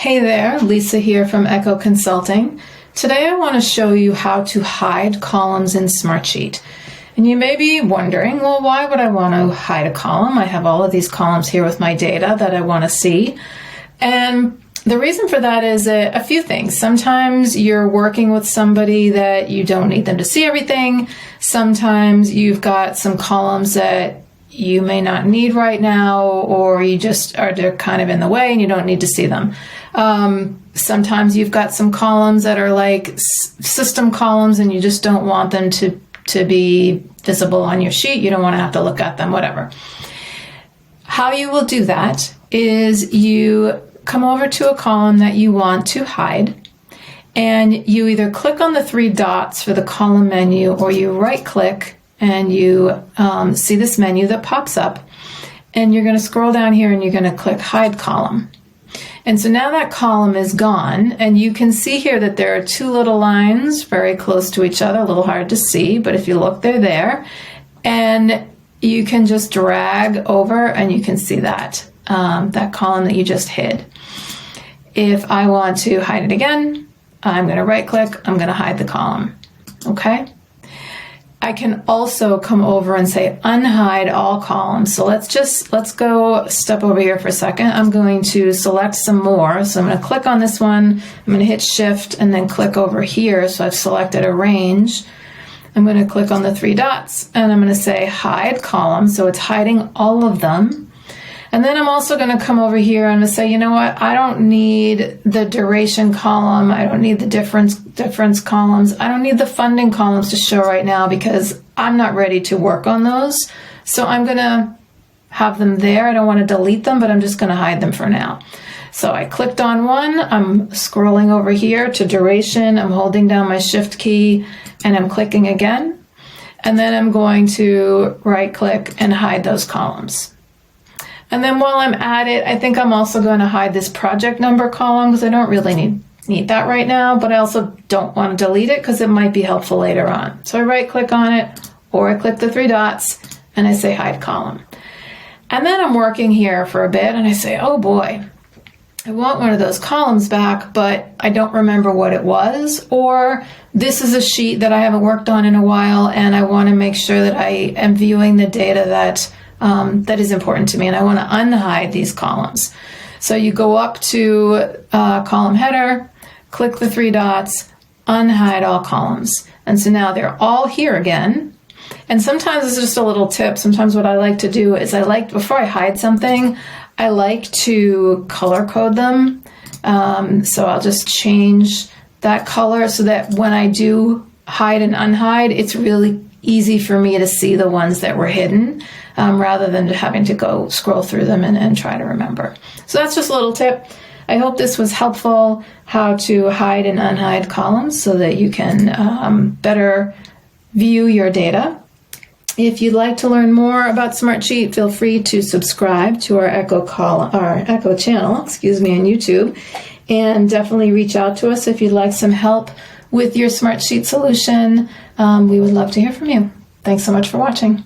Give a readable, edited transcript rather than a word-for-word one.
Hey there, Lisa here from Echo Consulting. Today I want to show you how to hide columns in Smartsheet. And you may be wondering, well, why would I want to hide a column? I have all of these columns here with my data that I want to see. And the reason for that is a few things. Sometimes you're working with somebody that you don't need them to see everything. Sometimes you've got some columns that you may not need right now, or you just they're kind of in the way and you don't need to see them. Sometimes you've got some columns that are like system columns and you just don't want them to be visible on your sheet. You don't want to have to look at them, whatever. How you will do that is you come over to a column that you want to hide, and you either click on the three dots for the column menu, or you right click and you see this menu that pops up, and you're going to scroll down here and you're going to click Hide Column. And so now that column is gone, and you can see here that there are two little lines very close to each other, a little hard to see, but if you look, they're there. And you can just drag over and you can see that, that column that you just hid. If I want to hide it again, I'm going to right click, I'm going to hide the column. Okay? I can also come over and say unhide all columns. So let's go step over here for a second. I'm going to select some more. So I'm going to click on this one. I'm going to hit shift and then click over here. So I've selected a range. I'm going to click on the three dots and I'm going to say hide column. So it's hiding all of them. And then I'm also going to come over here and I'm going to say, you know what? I don't need the duration column. I don't need the difference columns. I don't need the funding columns to show right now because I'm not ready to work on those. So I'm going to have them there. I don't want to delete them, but I'm just going to hide them for now. So I clicked on one. I'm scrolling over here to duration. I'm holding down my shift key and I'm clicking again. And then I'm going to right click and hide those columns. And then while I'm at it, I think I'm also going to hide this project number column because I don't really need that right now, but I also don't want to delete it because it might be helpful later on. So I right click on it, or I click the three dots and I say hide column. And then I'm working here for a bit and I say, oh boy, I want one of those columns back, but I don't remember what it was, or this is a sheet that I haven't worked on in a while and I want to make sure that I am viewing the data that is important to me, and I want to unhide these columns. So you go up to column header, click the three dots, unhide all columns. And so now they're all here again. And sometimes it's just a little tip. Sometimes what I like to do is before I hide something, I like to color code them. So I'll just change that color so that when I do hide and unhide, it's really easy for me to see the ones that were hidden, rather than having to go scroll through them and try to remember. So that's just a little tip. I hope this was helpful, how to hide and unhide columns so that you can better view your data. If you'd like to learn more about Smartsheet, feel free to subscribe to our Echo channel, on YouTube, and definitely reach out to us if you'd like some help with your Smartsheet solution. We would love to hear from you. Thanks so much for watching.